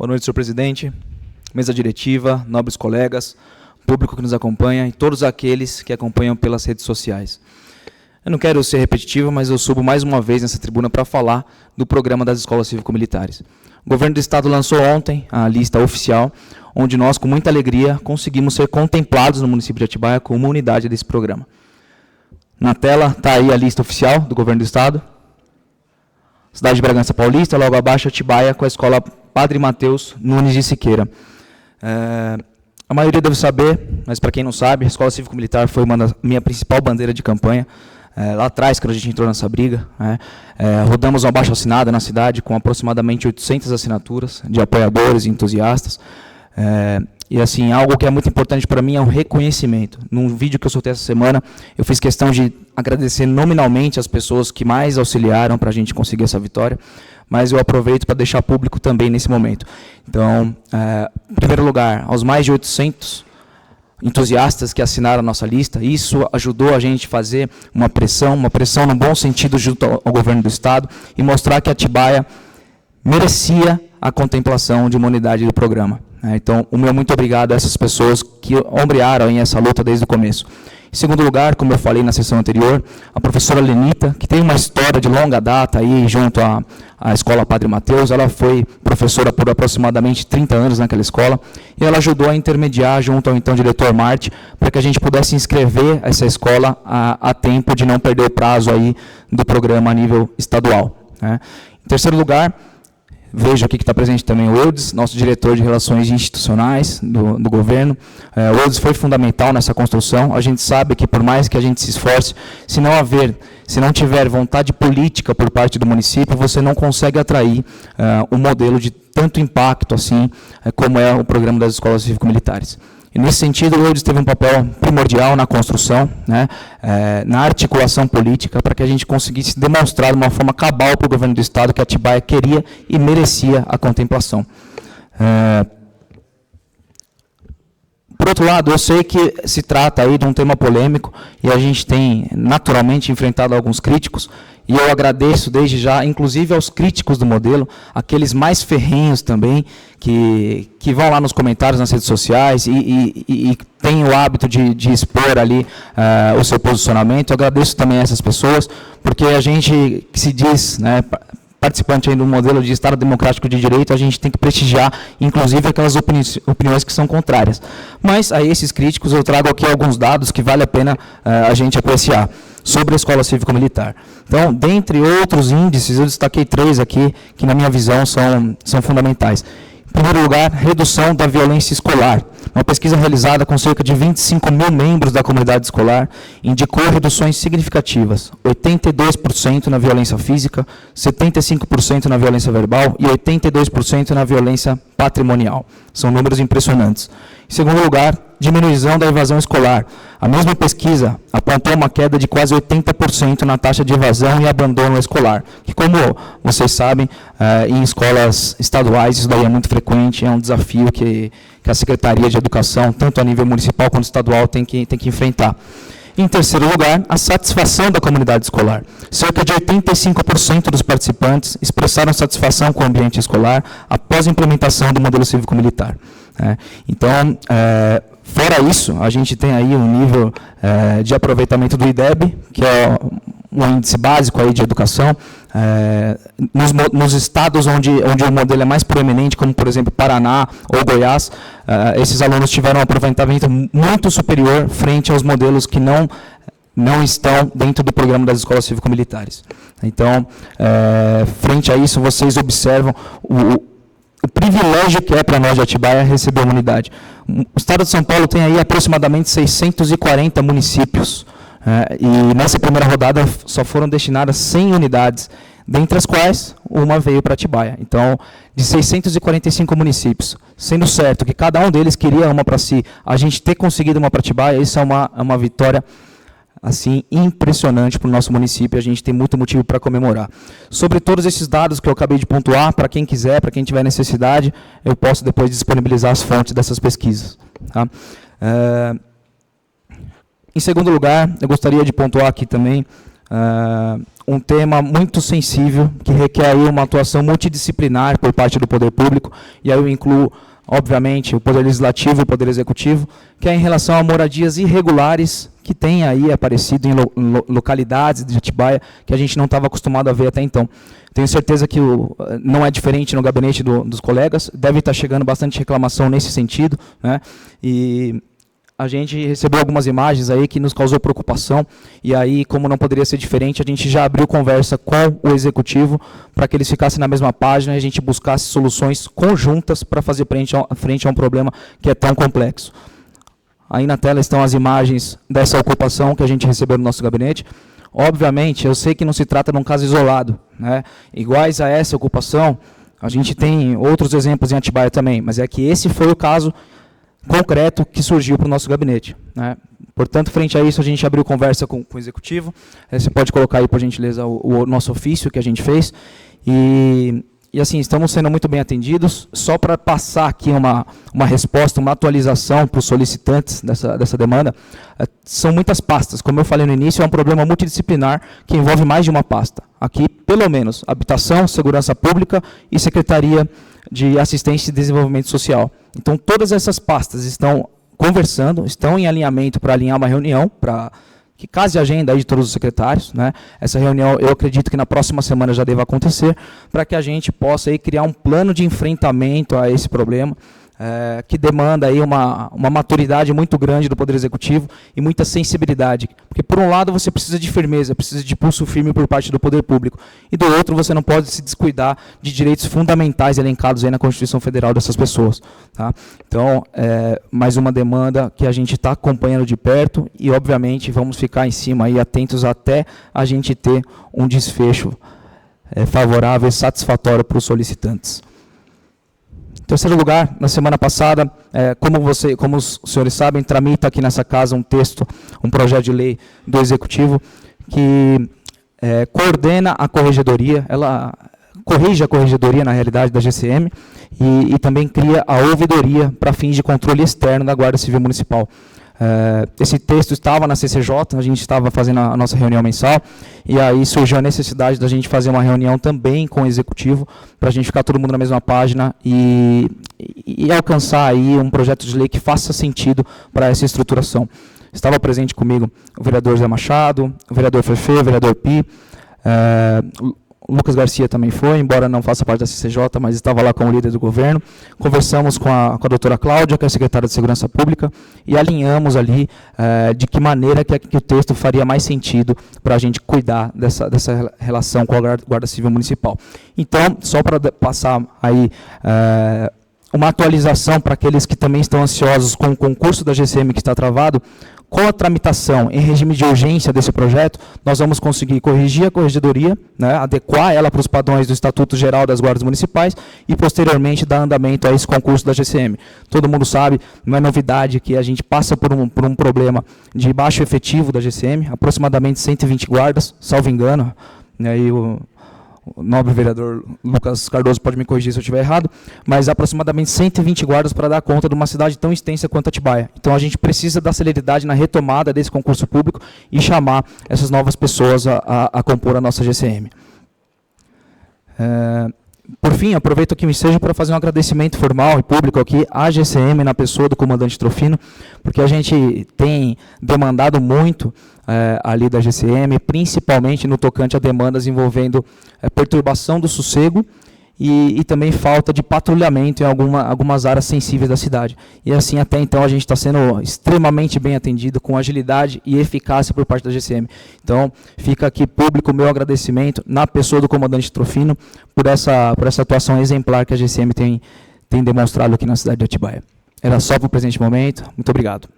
Boa noite, senhor presidente, mesa diretiva, nobres colegas, público que nos acompanha e todos aqueles que acompanham pelas redes sociais. Eu não quero ser repetitivo, mas eu subo mais uma vez nessa tribuna para falar do programa das escolas cívico-militares. O governo do estado lançou ontem a lista oficial, onde nós, com muita alegria, conseguimos ser contemplados no município de Atibaia como uma unidade desse programa. Na tela está aí a lista oficial do governo do estado. Cidade de Bragança Paulista, logo abaixo Atibaia, com a escola Padre Mateus Nunes de Siqueira. A maioria deve saber, mas para quem não sabe, a escola cívico-militar foi uma da minha principal bandeira de campanha. Lá atrás, quando a gente entrou nessa briga, rodamos uma abaixo-assinada na cidade com aproximadamente 800 assinaturas de apoiadores e entusiastas. E assim, algo que é muito importante para mim é o reconhecimento. Num vídeo que eu soltei essa semana, eu fiz questão de agradecer nominalmente as pessoas que mais auxiliaram para a gente conseguir essa vitória, mas eu aproveito para deixar público também nesse momento. Então, em primeiro lugar, aos mais de 800 entusiastas que assinaram a nossa lista, isso ajudou a gente a fazer uma pressão no bom sentido junto ao governo do estado e mostrar que Atibaia merecia a contemplação de uma unidade do programa. Então, o meu muito obrigado a essas pessoas que ombrearam essa luta desde o começo. Em segundo lugar, como eu falei na sessão anterior, a professora Lenita, que tem uma história de longa data aí junto à escola Padre Mateus, ela foi professora por aproximadamente 30 anos naquela escola, e ela ajudou a intermediar junto ao então diretor Marte, para que a gente pudesse inscrever essa escola a tempo de não perder o prazo aí do programa a nível estadual. Em terceiro lugar, vejo aqui que está presente também o Eudes, nosso diretor de relações institucionais do governo. O Eudes foi fundamental nessa construção. A gente sabe que, por mais que a gente se esforce, se não tiver vontade política por parte do município, você não consegue atrair um modelo de tanto impacto assim, como é o programa das escolas cívico-militares. E, nesse sentido, o Eudes teve um papel primordial na construção, na articulação política, para que a gente conseguisse demonstrar de uma forma cabal para o governo do estado que Atibaia queria e merecia a contemplação. Por outro lado, eu sei que se trata aí de um tema polêmico e a gente tem naturalmente enfrentado alguns críticos, e eu agradeço desde já, inclusive aos críticos do modelo, aqueles mais ferrenhos também, que vão lá nos comentários, nas redes sociais e têm o hábito de expor ali o seu posicionamento. Eu agradeço também a essas pessoas, porque a gente que se diz, participante aí do modelo de Estado Democrático de Direito, a gente tem que prestigiar, inclusive, aquelas opiniões que são contrárias. Mas a esses críticos eu trago aqui alguns dados que vale a pena a gente apreciar sobre a escola cívico-militar. Então, dentre outros índices, eu destaquei 3 aqui, que na minha visão são fundamentais. Em primeiro lugar, redução da violência escolar. Uma pesquisa realizada com cerca de 25 mil membros da comunidade escolar indicou reduções significativas, 82% na violência física, 75% na violência verbal e 82% na violência patrimonial. São números impressionantes. Em segundo lugar, diminuição da evasão escolar. A mesma pesquisa apontou uma queda de quase 80% na taxa de evasão e abandono escolar, que, como vocês sabem, em escolas estaduais isso daí é muito frequente, é um desafio que a Secretaria de Educação, tanto a nível municipal quanto estadual, tem que enfrentar. Em terceiro lugar, a satisfação da comunidade escolar. Cerca de 85% dos participantes expressaram satisfação com o ambiente escolar após a implementação do modelo cívico-militar. Então, fora isso, a gente tem aí um nível de aproveitamento do IDEB, que é um índice básico aí de educação, nos estados onde o modelo é mais proeminente, como, por exemplo, Paraná ou Goiás, esses alunos tiveram um aproveitamento muito superior frente aos modelos que não estão dentro do programa das escolas cívico-militares. Então, frente a isso, vocês observam o privilégio que é para nós de Atibaia receber uma unidade. O estado de São Paulo tem aí aproximadamente 640 municípios, e nessa primeira rodada só foram destinadas 100 unidades, dentre as quais uma veio para Atibaia. Então, de 645 municípios, sendo certo que cada um deles queria uma para si, a gente ter conseguido uma para Atibaia, isso é uma vitória assim, impressionante para o nosso município, a gente tem muito motivo para comemorar. Sobre todos esses dados que eu acabei de pontuar, para quem quiser, para quem tiver necessidade, eu posso depois disponibilizar as fontes dessas pesquisas. Tá? Em segundo lugar, eu gostaria de pontuar aqui também um tema muito sensível, que requer aí uma atuação multidisciplinar por parte do poder público, e aí eu incluo, obviamente, o Poder Legislativo e o Poder Executivo, que é em relação a moradias irregulares que têm aí aparecido em localidades de Atibaia que a gente não estava acostumado a ver até então. Tenho certeza que não é diferente no gabinete dos colegas, deve estar chegando bastante reclamação nesse sentido, né? E a gente recebeu algumas imagens aí que nos causou preocupação, e aí, como não poderia ser diferente, a gente já abriu conversa com o Executivo para que eles ficassem na mesma página e a gente buscasse soluções conjuntas para fazer frente a um problema que é tão complexo. Aí na tela estão as imagens dessa ocupação que a gente recebeu no nosso gabinete. Obviamente, eu sei que não se trata de um caso isolado, né? Iguais a essa ocupação, a gente tem outros exemplos em Atibaia também, mas é que esse foi o caso concreto que surgiu para o nosso gabinete, né? Portanto, frente a isso, a gente abriu conversa com o Executivo. Você pode colocar aí, por gentileza, o nosso ofício que a gente fez. E assim, estamos sendo muito bem atendidos. Só para passar aqui uma resposta, uma atualização para os solicitantes dessa demanda, são muitas pastas. Como eu falei no início, é um problema multidisciplinar que envolve mais de uma pasta. Aqui, pelo menos, Habitação, Segurança Pública e Secretaria de Assistência e Desenvolvimento Social. Então, todas essas pastas estão conversando, estão em alinhamento para alinhar uma reunião, para que case a agenda aí de todos os secretários, né? Essa reunião, eu acredito que na próxima semana já deva acontecer, para que a gente possa aí criar um plano de enfrentamento a esse problema, que demanda aí uma maturidade muito grande do Poder Executivo e muita sensibilidade. Porque, por um lado, você precisa de firmeza, precisa de pulso firme por parte do Poder Público. E, do outro, você não pode se descuidar de direitos fundamentais elencados aí na Constituição Federal dessas pessoas. Tá? Então, mais uma demanda que a gente está acompanhando de perto e, obviamente, vamos ficar em cima aí, atentos até a gente ter um desfecho favorável e satisfatório para os solicitantes. Em terceiro lugar, na semana passada, como os senhores sabem, tramita aqui nessa casa um texto, um projeto de lei do Executivo que coordena a corregedoria, ela corrige a corregedoria, na realidade, da GCM e também cria a ouvidoria para fins de controle externo da Guarda Civil Municipal. Esse texto estava na CCJ, a gente estava fazendo a nossa reunião mensal, e aí surgiu a necessidade da gente fazer uma reunião também com o Executivo, para a gente ficar todo mundo na mesma página e alcançar aí um projeto de lei que faça sentido para essa estruturação. Estava presente comigo o vereador Zé Machado, o vereador Fefe, o vereador Pi, o Lucas Garcia também foi, embora não faça parte da CCJ, mas estava lá como líder do governo. Conversamos com a doutora Cláudia, que é secretária de Segurança Pública, e alinhamos ali de que maneira que o texto faria mais sentido para a gente cuidar dessa relação com a Guarda Civil Municipal. Então, só para passar aí uma atualização para aqueles que também estão ansiosos com o concurso da GCM que está travado, com a tramitação em regime de urgência desse projeto, nós vamos conseguir corrigir a corregedoria, né, adequar ela para os padrões do Estatuto Geral das Guardas Municipais e, posteriormente, dar andamento a esse concurso da GCM. Todo mundo sabe, não é novidade que a gente passa por um problema de baixo efetivo da GCM, aproximadamente 120 guardas, salvo engano, né, e o nobre vereador Lucas Cardoso pode me corrigir se eu estiver errado, mas aproximadamente 120 guardas para dar conta de uma cidade tão extensa quanto Atibaia. Então, a gente precisa da celeridade na retomada desse concurso público e chamar essas novas pessoas a compor a nossa GCM. Por fim, aproveito aqui o ensejo para fazer um agradecimento formal e público aqui à GCM, na pessoa do comandante Trofino, porque a gente tem demandado muito ali da GCM, principalmente no tocante a demandas envolvendo perturbação do sossego e também falta de patrulhamento em algumas áreas sensíveis da cidade. E assim, até então, a gente está sendo extremamente bem atendido, com agilidade e eficácia por parte da GCM. Então, fica aqui público o meu agradecimento, na pessoa do comandante Trofino, por essa atuação exemplar que a GCM tem demonstrado aqui na cidade de Atibaia. Era só para o presente momento. Muito obrigado.